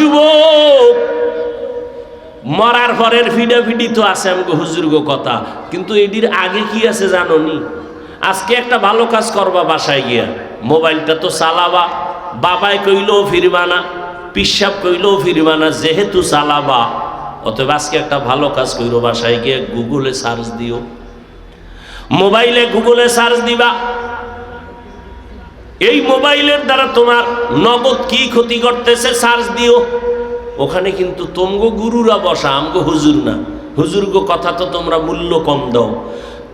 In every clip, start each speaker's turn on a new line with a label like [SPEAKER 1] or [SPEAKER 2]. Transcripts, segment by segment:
[SPEAKER 1] যুবক, মরার পরের ফিডাফিডি তো আছে আমাকে হুজুরগো কথা, কিন্তু এটির আগে কি আছে জানো নি? আজকে একটা ভালো কাজ করবা, বাসায় গিয়া মোবাইলটা তো চালাবা, বাবাই কইলেও ফিরবা না, পিসাব কইলেও ফিরবা না, যেহেতু চালাবা অতএব আজকে একটা ভালো কাজ করো, বাসায় গিয়ে গুগলে সার্চ দিও, মোবাইলে গুগলে সার্চ দিবা, এই মোবাইলের দ্বারা তোমার নগদ কি ক্ষতি করতেছে সার্চ দিও। ওখানে কিন্তু তোমগো গুরুরা বসা, আমগো হুজুর না, হুজুরগো কথা তো তোমরা মূল্য কম দাও,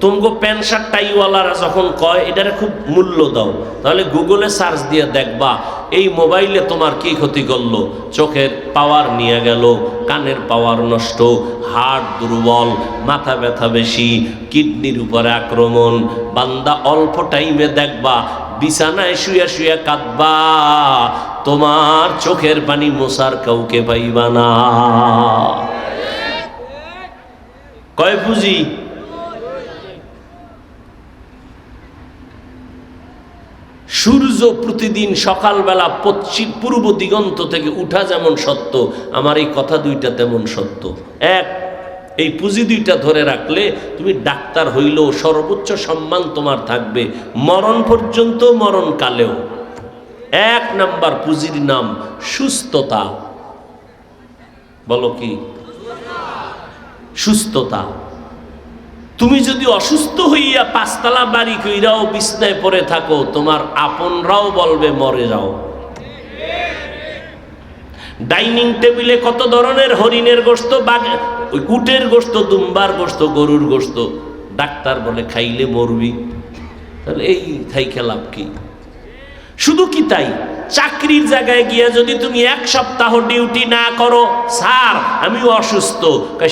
[SPEAKER 1] তোমগো প্যান্ট শার্ট টাইওয়ালারা যখন কয় এটারে খুব মূল্য দাও, তাহলে গুগলে সার্চ দিয়ে দেখবা এই মোবাইলে তোমার কি ক্ষতি করলো। চোখের পাওয়ার নিয়ে গেল, কানের পাওয়ার নষ্ট, হার্ট দুর্বল, মাথা ব্যথা বেশি, কিডনির উপরে আক্রমণ। বান্দা অল্প টাইমে দেখবা বিছানায় শুয়ে শুয়ে কাঁদবা, তোমার চোখের পানি মোছার কাউকে পাইবা না। কয় পুঁজি? সূর্য প্রতিদিন সকালবেলা পূর্ব দিগন্ত থেকে উঠা যেমন সত্য, আমার এই কথা দুইটা তেমন সত্য। এক, এই পুঁজি দুইটা ধরে রাখলে তুমি ডাক্তার হইলেও সর্বোচ্চ সম্মান তোমার থাকবে মরণ পর্যন্ত, মরণকালেও। এক নাম্বার পুঁজির নাম সুস্থতা। বলো কি? সুস্থতা। তুমি যদি অসুস্থ হইয়া পাঁচতলা বাড়ি কইরাও বিছনায় পড়ে থাকো, তোমার আপনরাও বলবে মরে যাও। ডাইনিং টেবিলে কত ধরনের হরিণের গোশত, উটের গোশত, দুম্বার গোশত, গরুর গোশত, ডাক্তার বলে খাইলে মরবি, তাহলে এই খাইকে লাভ কি? শুধু কি তাই, চাকরির জায়গায় গিয়া যদি তুমি এক সপ্তাহ ডিউটি না করো, স্যার আমি অসুস্থ,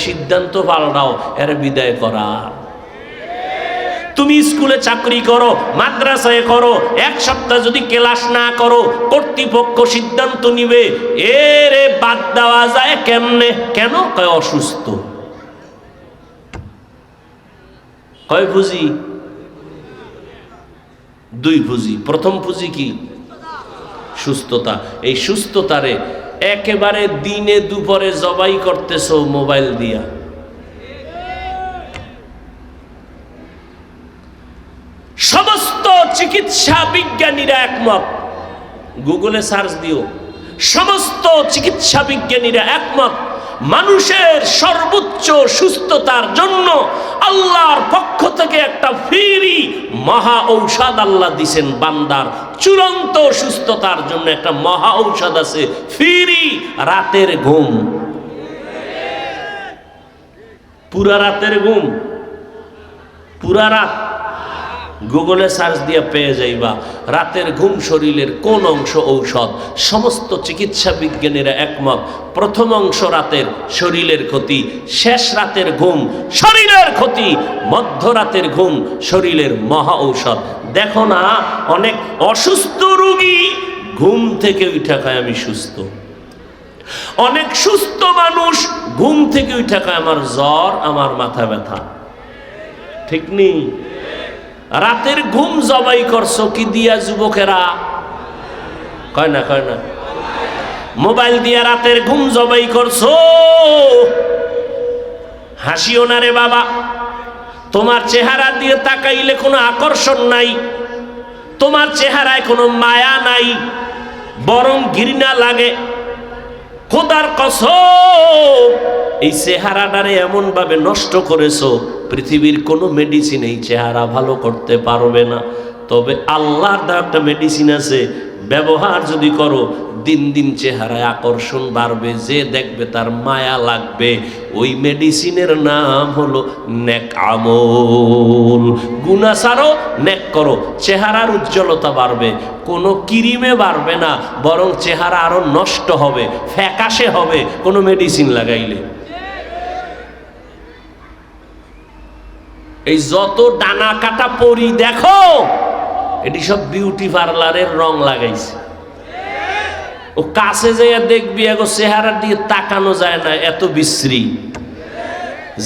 [SPEAKER 1] সিদ্ধান্ত পাল্টাও, এর বিদায় করা। তুমি স্কুলে চাকরি করো, মাদ্রাসায় করো, এক সপ্তাহ যদি ক্লাস না করো, কর্তৃপক্ষ সিদ্ধান্ত নিবে এরে বাদ দেওয়া যায় কেমনে? কেন? কয় অসুস্থ। কয় পুঁজি? দুই পুঁজি। প্রথম পুঁজি কি? সুস্থতা। এই সুস্থতারে একেবারে দিনে দুপুরে জবাই করতেছো মোবাইল দিয়া। সমস্ত চিকিৎসা বিজ্ঞানীরা একমত, গুগলে সার্চ দিও, সমস্ত চিকিৎসা বিজ্ঞানীরা একমত, মানুষের সর্বোচ্চ সুস্থতার জন্য আল্লাহর পক্ষ থেকে একটা ফ্রি মহা ঔষধ আল্লাহ দিছেন। বান্দার চূড়ান্ত সুস্থতার জন্য একটা মহা ঔষধ আছে, ফ্রি রাতের ঘুম। পুরা রাতের ঘুম, পুরা রাত গুগলে সার্চ দিয়ে পেয়ে যাইবা। রাতের ঘুম শরীরের কোন অংশ ঔষধ? সমস্ত চিকিৎসা বিজ্ঞানীরা একমত, প্রথম অংশ রাতের শরীরের ক্ষতি, শেষ রাতের ঘুম শরীরের ক্ষতি, মধ্যরাতের ঘুম শরীরের মহা ঔষধ। দেখো না অনেক অসুস্থ রোগী ঘুম থেকে উঠা খায় আমি সুস্থ, অনেক সুস্থ মানুষ ঘুম থেকে উঠা খায় আমার জ্বর, আমার মাথা ব্যথা। ঠিক নেই? রাতের ঘুম জবাই করছো কি দিয়া যুবকেরা? কয় না, কয় না? মোবাইল দিয়া রাতের ঘুম জবাই করছো। হাসিও না রে বাবা, তোমার চেহারা দিয়ে তাকাইলে কোনো আকর্ষণ নাই, তোমার চেহারায় কোনো মায়া নাই, বরং ঘৃণা লাগে। খোদার কসম, এই চেহারাটারে এমন ভাবে নষ্ট করেছো, পৃথিবীর কোনো মেডিসিন এই চেহারা ভালো করতে পারবে না। তবে আল্লাহর দেওয়া একটা মেডিসিন আছে, ব্যবহার যদি করো দিন দিন চেহারায় আকর্ষণ বাড়বে, যে দেখবে তার মায়া লাগবে। ওই মেডিসিনের নাম হলো নেক আমল। গুনাহ ছাড়ো, নেক করো, চেহারার উজ্জ্বলতা বাড়বে। কোনো ক্রিমে বাড়বে না, বরং চেহারা আরো নষ্ট হবে, ফ্যাকাশে হবে কোনো মেডিসিন লাগাইলে। এই যত ডানা কাটা পরি দেখো, এটি সব বিউটি পার্লারের রং লাগাইছে। ও কাছে যাইয়া দেখবি এগো চেহারা দিয়ে তাকানো যায় না, এত বিশ্রী।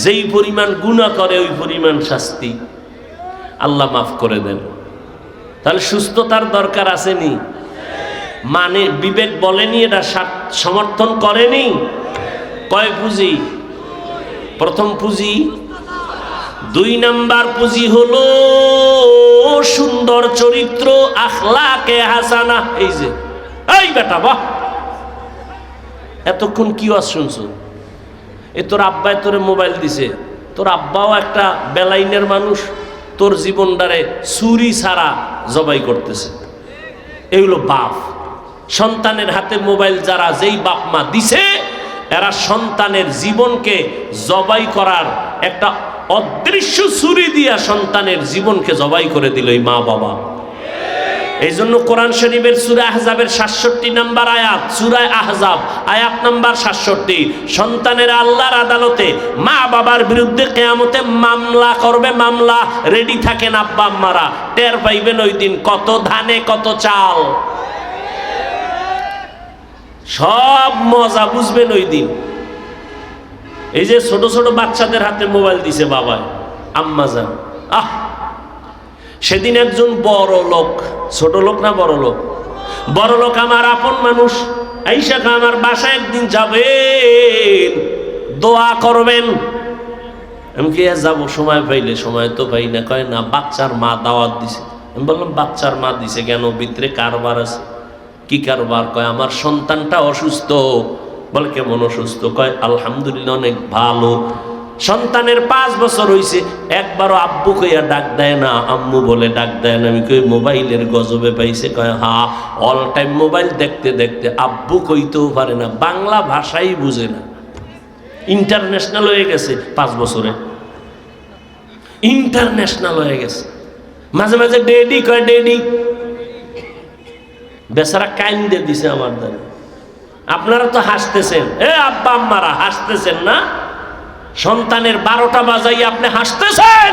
[SPEAKER 1] যেই পরিমাণ গুনাহ করে ওই পরিমাণ শাস্তি। আল্লাহ মাফ করে দেন। তাহলে সুস্থতার দরকার আসেনি? মানে বিবেক বলেনি, এটা সমর্থন করেনি। কয় পুঁজি? প্রথম পুঁজি। 2 নাম্বার পুঁজি হলো সুন্দর চরিত্র, আখলাকে হাসানা। এই যে এই বেটা, বাহ, এতক্ষণ কি ওয়াজ শুনছো? এ তোর আব্বাই তোরে মোবাইল দিছে, তোর আব্বাও একটা বেলাইনের মানুষ, তোর জীবনটারে চুরি ছাড়া জবাই করতেছে। এগুলো বাপ। সন্তানের হাতে মোবাইল যারা, যেই বাপ মা দিছে, এরা সন্তানের জীবনকে জবাই করার একটা অদৃশ্য ছুরি দিয়া সন্তানের জীবনকে জবাই করে দিল এই মা বাবা। এই জন্য কোরআন শরীফের সূরা আহজাবের 67 নম্বর আয়াত, সূরা আহজাব আয়াত নাম্বার 67, সন্তানের আল্লাহর আদালতে মা বাবার বিরুদ্ধে কিয়ামতে মামলা করবে। মামলা রেডি থাকেন আব্বা আম্মারা, টের পাইবেন ওই দিন কত ধানে কত চাল, সব মজা বুঝবেন ওই দিন। এই যে ছোট ছোট বাচ্চাদের হাতে মোবাইল দিছে বাবা আম্মা জান, সেদিন একজন বড় লোক, ছোট লোক না বড় লোক, বড় লোক আমার আপন মানুষ, আইসা আমার বাসায় একদিন যাবেন, দোয়া করবেন। আমি কি যাবো সময় পাইলে? সময় তো পাই না। কয় না, বাচ্চার মা দাওয়াত দিছে। আমি বললাম বাচ্চার মা দিছে কেন? ভিতরে কারবার আছে। কি কারবার? কয় আমার সন্তানটা অসুস্থ। বলে কেমন অসুস্থ? কয় আলহামদুলিল্লাহ অনেক ভালো। সন্তানের 5 বছর হইছে, একবারও আব্বু কইয়া ডাক দেয় না, আম্মু বলে ডাক দেয় না। আমি কই মোবাইলের গজবে পাইছে? কয় হ্যাঁ, অল টাইম মোবাইল দেখতে দেখতে আব্বু কইতেও পারে না, বাংলা ভাষাই বুঝে না। ইন্টারন্যাশনাল হয়ে গেছে 5 বছরে, ইন্টারন্যাশনাল হয়ে গেছে। মাঝে মাঝে ডেডি কয়, ডেডি। বেচারা কাইন্দে দিছে আমার দ্বারা। আপনারা তো হাসতেছেন, আব্বা আম্মারা হাসতেছেন না? সন্তানের 12টা বাজাই আপনি হাসতেছেন?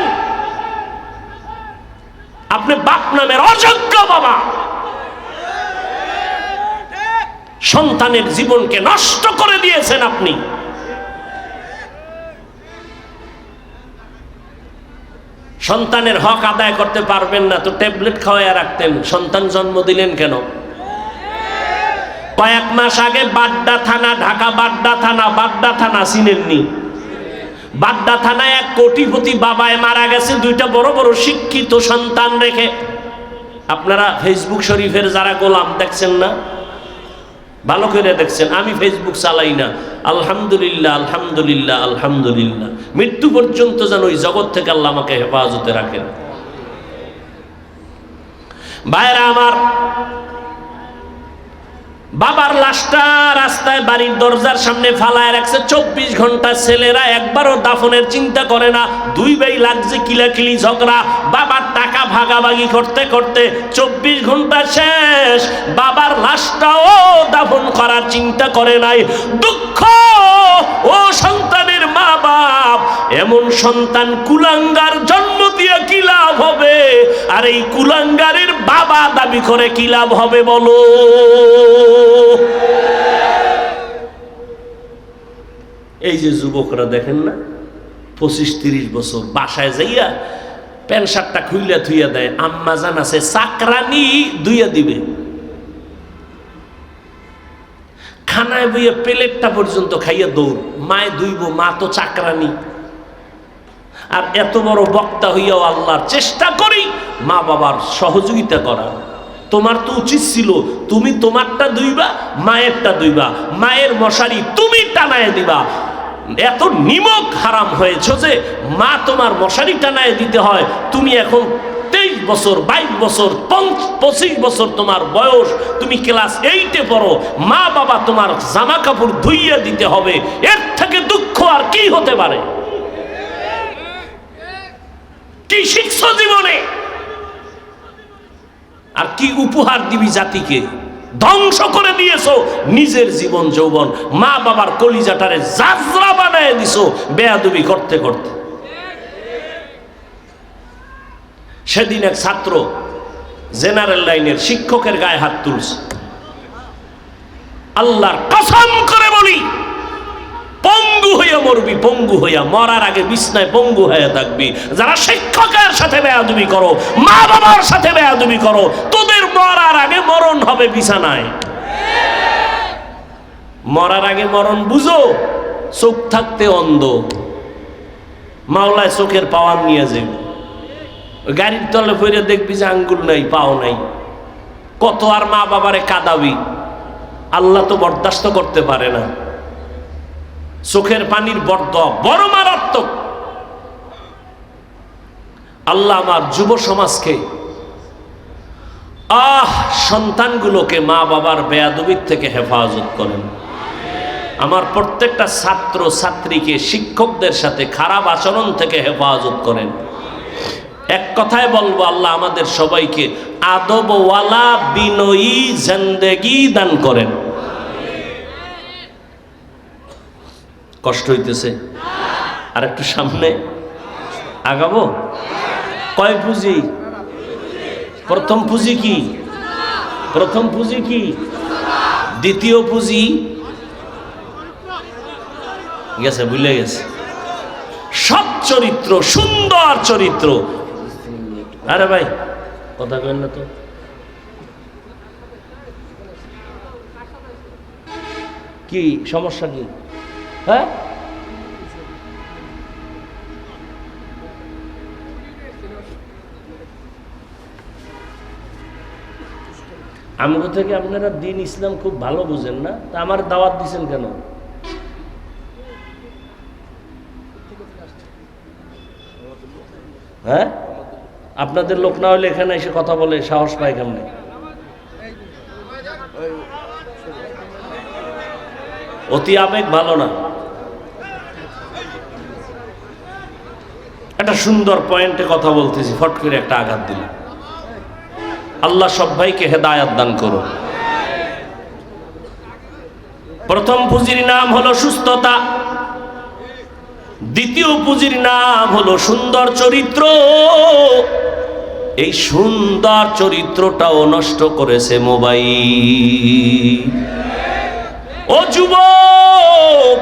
[SPEAKER 1] আপনি বাপ নামের অযোগ্য বাবা। সন্তানের জীবনকে নষ্ট করে দিয়েছেন আপনি। সন্তানের হক আদায় করতে পারবেন না তো ট্যাবলেট খাওয়াইয়া রাখতেন। সন্তান জন্ম দিলেন কেন? কয়েক মাস আগে বাড্ডা থানা, ঢাকা বাড্ডা থানা, বাড্ডা থানা চিনেননি? বাড্ডা থানায় এক কোটিপতি বাবায় মারা গেছে 2টা বড় বড় শিক্ষিত সন্তান রেখে। আপনারা ফেসবুক শরীফের যারা গোলাম দেখছেন না? ভালো করে দেখছেন। আমি ফেসবুক চালাই না। আলহামদুলিল্লাহ, আলহামদুলিল্লাহ, আলহামদুলিল্লাহ। মৃত্যু পর্যন্ত যেন ওই জগৎ থেকে আল্লাহ আমাকে হেফাজতে রাখেন। ভাইরা আমার, বাবার লাশটা রাস্তায় বাড়ির দরজার সামনে ফালায় রাখছে। 24 ঘন্টা ছেলেরা একবারও দাফনের চিন্তা করে না। 2 ভাই লাগছে কিলাকিলি ঝগড়া, বাবার টাকা ভাগাভাগি করতে করতে 24 ঘন্টা শেষ। বাবার লাশটাও দাফন করার চিন্তা করে নাই। দুঃখ ও সন্তানের মা বাপ, এমন সন্তান কুলাঙ্গার জন্ম দিয়ে কি লাভ হবে? আর এই কুলাঙ্গারের বাবা দাবি করে কি লাভ হবে বলো? এই যে যুবকরা দেখেন না, 25-30 বছর বাসায় যাইয়া প্যান্ট শার্টটা খুইলা থুইয়া দেয়। আম্মা জান আছে চাকরানি দুইয়া দিবে, খানায় বইয়া প্লেটটা পর্যন্ত খাইয়া দৌড়। মায় দুইব, মা তো চাকরানি। আর এত বড় বক্তা হইয়াও আল্লাহর চেষ্টা করি মা বাবার সহযোগিতা করা। তোমার তো উচিত ছিল তুমি তোমারটা দুইবা, মায়েরটা দুইবা, মায়ের মশারি তুমি টানায় দিবা। এত নিমক হারাম হয়েছ যে মা তোমার মশারি টানায় দিতে হয়। তুমি এখন 23 বছর, 22 বছর, 25 বছর তোমার বয়স, তুমি ক্লাস 8-এ পড়ো, মা বাবা তোমার জামা কাপড় ধুইয়া দিতে হবে। এর থেকে দুঃখ আর কি হতে পারে? কি শিখছ জীবনে? আর কি উপহার দিবি জাতিকে? ধ্বংস করে দিয়েছো নিজের জীবন যৌবন। মা বাবার কলিজাটারে জাজরা বানায় দিছো বেয়াদবি করতে করতে। সেদিন এক ছাত্র জেনারেল লাইনের শিক্ষকের গায়ে হাত তুলছে। আল্লাহর কসম করে বলি, পঙ্গু হইয়া মরবি, পঙ্গু হইয়া মরার আগে বিছনায় পঙ্গু হয়ে থাকবি। যারা শিক্ষকের সাথে বেয়াদবি করো, মা বাবার সাথে বেয়াদবি করো, তোদের মরার আগে মরণ হবে বিছানায়। মরার আগে মরণ বুঝো, চোখ থাকতে অন্ধ, মাওলায় চোখের পাওয়ার নিয়ে যাবে। গাড়ির তলে ফিরে দেখবি যে আঙ্গুল নাই, পাও নাই, কত আর মা বাবারে কাঁদাবি, আল্লাহ তো বরদাস্ত করতে পারে না। চোখের পানির বরদোয়া বড় মারাত্মক। আল্লাহ আমার যুব সমাজকে, সন্তানগুলোকে মা বাবার বেয়াদবির থেকে হেফাজত করেন। আমার প্রত্যেকটা ছাত্র ছাত্রীকে শিক্ষকদের সাথে খারাপ আচরণ থেকে হেফাজত করেন। এক কথায় বলবো, আল্লাহ আমাদের সবাইকে আদবওয়ালা বিনয়ী জিন্দেগি দান করেন। কষ্ট হইতেছে? আর একটু সামনে আগাবো। কয় পুঁজি? প্রথম পুঁজি কি? প্রথম পুঁজি কি? দ্বিতীয় পুঁজি গেছে, ভুলে গেছে। সৎ চরিত্র, সুন্দর চরিত্র। আরে ভাই কথা কেন না তো, কি সমস্যা কি? হ্যাঁ, আমগো থেকে আপনারা দিন ইসলাম খুব ভালো বুঝেন না, তা আমার দাওয়াত দিছেন কেন? হ্যাঁ, আপনাদের লোক না হলে এখানে এসে কথা বলে সাহস পায় কেমনে? অতি আবেগ ভালো না। একটা সুন্দর পয়েন্টে কথা বলতেছি, ফট করে একটা আঘাত দিল। আল্লাহ সব ভাইকে হেদায়াত দান করো। প্রথম পুঁজির নাম হলো সুস্থতা, দ্বিতীয় পুঁজির নাম হলো সুন্দর চরিত্র। এই সুন্দর চরিত্রটাও নষ্ট করেছে মোবাইল। ও যুবক,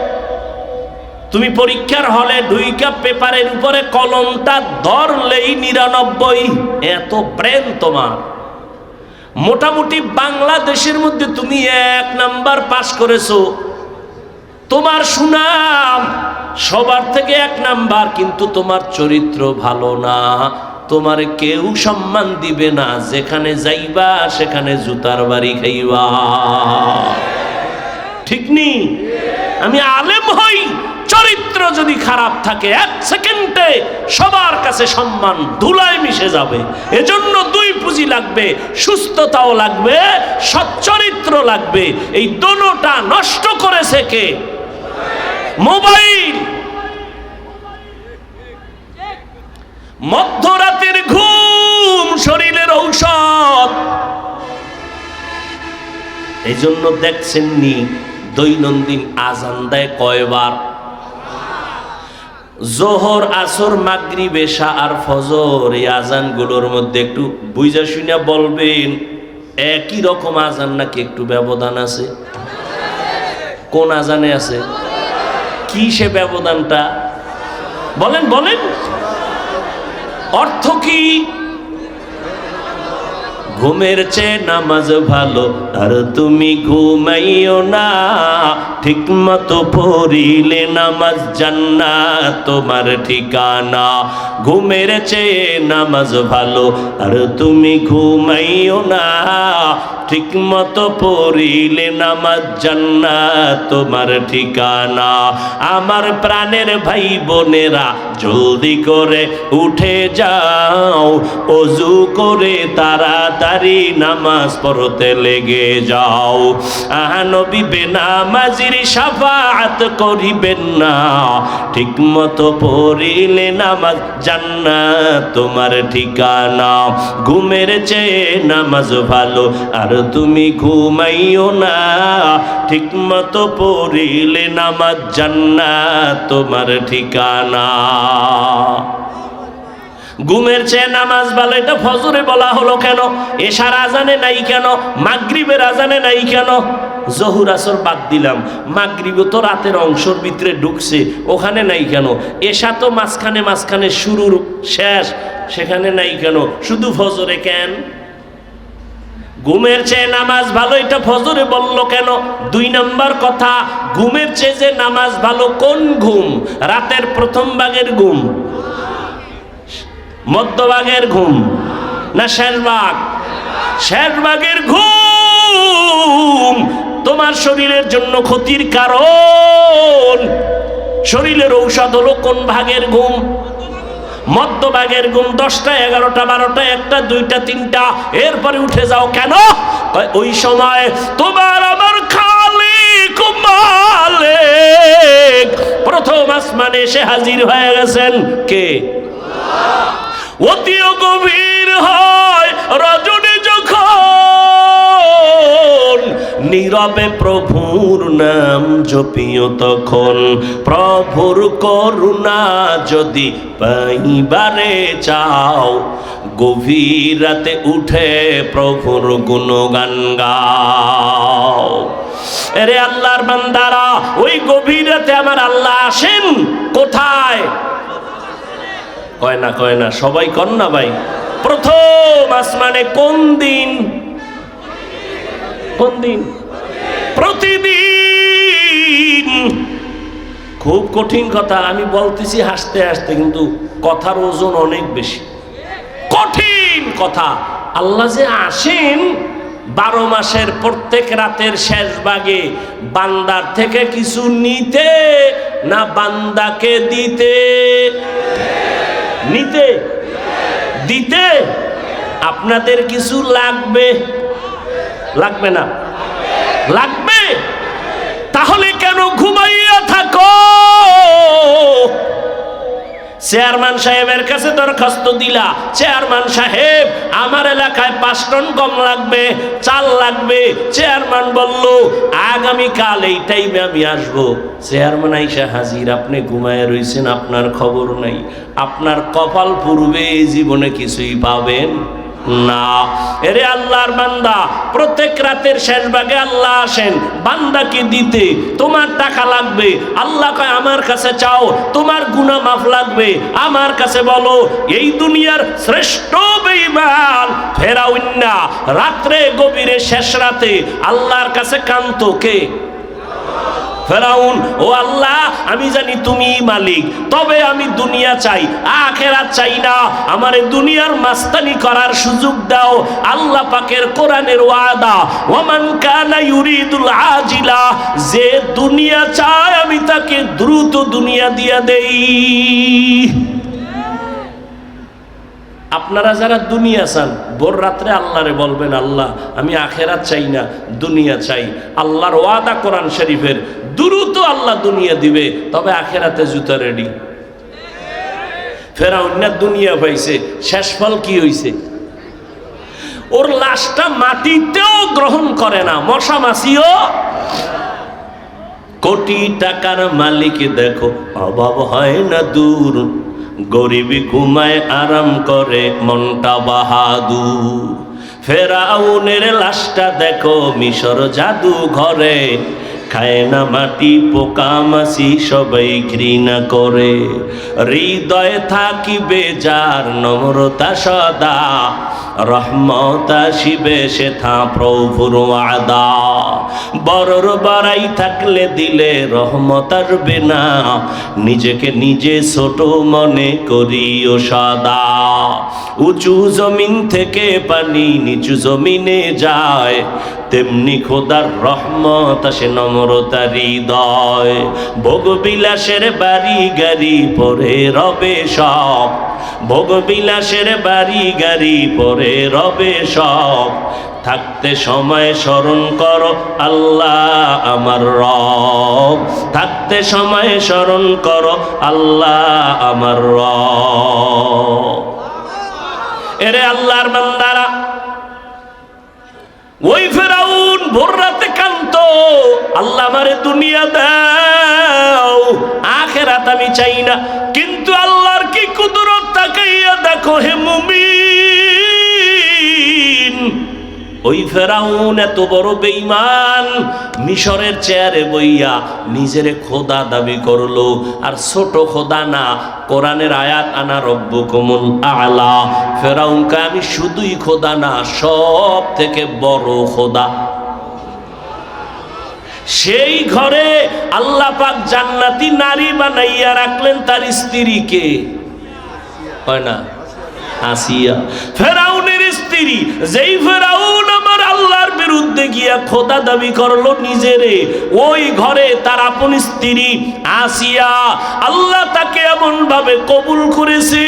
[SPEAKER 1] তুমি পরীক্ষার হলে 2 কাপ পেপারের উপরে কলমটা ধরলেই 99। এত ব্রেন তোমার। মোটামুটি বাংলাদেশের মধ্যে তুমি 1 নাম্বার পাস করেছো, তোমার সুনাম সবার থেকে 1 নাম্বার, কিন্তু তোমার চরিত্র ভালো না। তোমার কেউ সম্মান দিবে না, যেখানে যাইবা সেখানে জুতার বাড়ি খাইবা। ঠিক নি? আমি আলেম হই, চরিত্র যদি খারাপ থাকে 1 সেকেন্ডে সবার কাছে সম্মান ধুলায় মিশে যাবে। এজন্য 2 পুঁজি লাগবে, সুস্থতাও লাগবে, সচ্চরিত্র লাগবে। এই দোনোটা নষ্ট করেছে কে? মোবাইল। মধ্যরাতের ঘুম শরীরের ঔষধ। এই জন্য দেখছেননি দৈনন্দিন আজান দেয় কয়বার? জোহর, আসর, মাগরিব, এশা আর ফজর। এই আজানগুলোর মধ্যে একটু বুঝা শুনে বলবেন, একই রকম আজান নাকি একটু ব্যবধান আছে? কোন আজানে আছে? কি সে ব্যবধানটা? বলেন বলেন, অর্থ কি? ঘুমের চেয়ে নামাজ ভালো, আর তুমি ঘুমাইও না। ঠিক মতো পড়িলে নামাজ জান্নাত তোমার ঠিকানা। ঘুমের চেয়ে নামাজ ভালো, আর তুমি ঘুমাইও না। ঠিক মতো পড়িলে নামাজ জান্নাত তোমার ঠিকানা। আমার প্রাণের ভাই বোনেরা, জলদি করে উঠে যাও, ওযু করে তাড়াতাড়ি নামাজ পড়তে লেগে যাও। নবী বেনামাজির শাফাআত করিবেন না। ঠিক মতো পড়িলে নামাজ জান্নাত তোমার ঠিকানা। ঘুমের চেয়ে নামাজ ভালো, আর তুমি ঘুমাইও না। ঠিক মতো পড়িলে নামাজ জান্নাত তোমার ঠিকানা। ঘুমের চেয়ে নামাজ ভালো, এটা ফজরে বলা হলো কেন? এশার আজানে নাই কেন? মাগরিবের আজানে নাই কেন? জহুর আসর বাদ দিলাম, মাগরিবও তো রাতের অংশের ভিতরে ঢুকছে, ওখানে নাই কেন? এশা তো মাঝখানে মাঝখানে শুরুর শেষ, সেখানে নাই কেন? শুধু ফজরে কেন? ঘুমের চেয়ে নামাজ ভালো, এটা ফজরে বলল কেন? 2 নম্বর কথা, ঘুমের চেয়ে যে নামাজ ভালো, কোন ঘুম? রাতের প্রথম ভাগের ঘুম, মধ্যভাগের ঘুম, না শেষ ভাগ? শেষ ভাগের ঘুম তোমার শরীরের জন্য ক্ষতির কারণ। শরীরের ঔষধ হলো কোন ভাগের ঘুম? মধ্যভাগের ঘুম। 10টা 11টা 12টা 1টা 2টা 3টা, এরপরে উঠে যাও কেন? ওই সময় তোমার আমার খালিক মালিক প্রথম আসমানে এসে হাজির হয়ে গেছেন। কে? অতি গভীর হয় রজনী যখন, নীরবে প্রভুর নাম জপিও তখন। প্রভুর করুণা যদি পাইবারে চাও, গভীর রাতে উঠে প্রভুর গুণগান গাও। এরে আল্লাহর বান্দারা, ওই গভীর রাতে আমার আল্লাহ আসেন কোথায়? কয় না সবাই কন না ভাই। প্রথম আসমানে। কোন দিন? কোন দিন? প্রতিদিন। খুব কঠিন কথা আমি বলতেছি হাসতে হাসতে, কিন্তু কথার ওজন অনেক বেশি। কঠিন কথা। আল্লাহ যে আসেন 12 মাসের প্রত্যেক রাতের শেষ ভাগে, বান্দার থেকে কিছু নিতে না বান্দাকে দিতে? নিতে, দিতে। আপনাদের কিছু লাগবে? লাগবে না? লাগবে। তাহলে কেন ঘুমাইয়া থাকো? চেয়ারম্যান সাহেবের কাছে দরখাস্ত দিলা, চেয়ারম্যান সাহেব আমার এলাকায় 5 টন গম লাগবে, চাল লাগবে। চেয়ারম্যান বলল আগামীকাল এই টাইমে আমি আসবো। চেয়ারম্যান আইসা হাজির, আপনি ঘুমায় রইছেন, আপনার খবর নাই। আপনার কপাল পূর্বে এই জীবনে কিছুই পাবেন না। এরে আল্লাহর বান্দা, প্রত্যেক রাতের শেষ ভাগে আল্লাহ আসেন বান্দাকে দিতে। তোমার টাকা লাগবে, আল্লাহ কয় আমার কাছে চাও। তোমার গুনাহ মাফ লাগবে, আমার কাছে বলো। এই দুনিয়ার শ্রেষ্ঠ বেঈমান ফেরাউন না, রাত্রে গভীরে শেষ রাতে আল্লাহর কাছে কাঁদতো কে? ফেরাউন। ও আল্লাহ, আমি জানি তুমি মালিক, তবে আমি দুনিয়া চাই, আখিরাত চাই না। আমারে দুনিয়ার মাস্তানি করার সুযোগ দাও। আল্লাহ পাকের কোরআনের ওয়াদা, ওয়ামান কানা ইউরিদুল আজিলা, যে দুনিয়া চায় আমি তাকে দ্রুত দুনিয়া দিয়া দেই। আপনারা যারা দুনিয়া চান, ভোর রাত্রে আল্লাহরে বলবেন আল্লাহ আমি আখিরাত চাই না, দুনিয়া চাই। আল্লাহর ওয়াদা কোরআন শরীফের, দ্রুত আল্লাহ দুনিয়া দিবে, তবে আখিরাতে জুতা রেডি। ফেরাউন না দুনিয়া পাইছে, শেষ ফল কি হইছে? ওর লাশটা মাটিতেও গ্রহণ করে না, মশা মাছিও। কোটি টাকার মালিক দেখো, অভাব হয় না দূর, গরিবী ঘুমায় আরাম করে মনটা বাহাদুর। ফেরাউনের লাশটা দেখো মিশর জাদু ঘরে, খায় না মাটি পোকা মাছি সবাই ঘৃণা করে। হৃদয়ে থাকিবে যার নম্রতা সদা, রহমত আসিবে সেথা প্রভুর ওয়াদা। বড়র বাড়াই থাকলে দিলে রহমত আসবে না, নিজেকে নিজে ছোট মনে করিও সদা। উঁচু জমিন থেকে পানি নিচু জমিনে যায়, তেমনি খোদার রহমত আসে নম্রতার হৃদয়। ভোগ বিলাসের বাড়ি গাড়ি পরে রবে সব, ভোগ বিলাসের বাড়ি গাড়ি পরে রবে সব। থাকতে সময় স্মরণ করো আল্লাহ আমার রব, থাকতে সময় স্মরণ করো আল্লাহ আমার রব। এরে আল্লাহর বান্দারা, ওই ফেরাউন ভোর রাতে কাঁদতো, আল্লাহ আমারে দুনিয়া দাও, আখিরাত আমি চাই না। কিন্তু আল্লাহর কি কুদরত, তাকাইয়া দেখো হে মুমিন। ওই ফেরাউন এত বড় বেঈমান, মিশরের চেয়ারে বইয়া নিজেরে খোদা দাবি করলো। আর ছোট খোদা না, কোরআনের আয়াত আনা রব্বুকুমুল আ'লা। ফেরাউনকে আমি শুধুই খোদা না, সব থেকে বড় খোদা। সেই ঘরে আল্লাহ পাক জান্নাতি নারী বানাইয়া রাখলেন তার স্ত্রীকে, হয় না আসিয়া, ফেরাউনের স্ত্রী। যেই ফেরাউন আমার আল্লাহর বিরুদ্ধে গিয়া খোদা দাবি করলো নিজেরে, ওই ঘরে তার আপন স্ত্রী আসিয়া, আল্লাহ তাকে এমন ভাবে কবুল করেছে।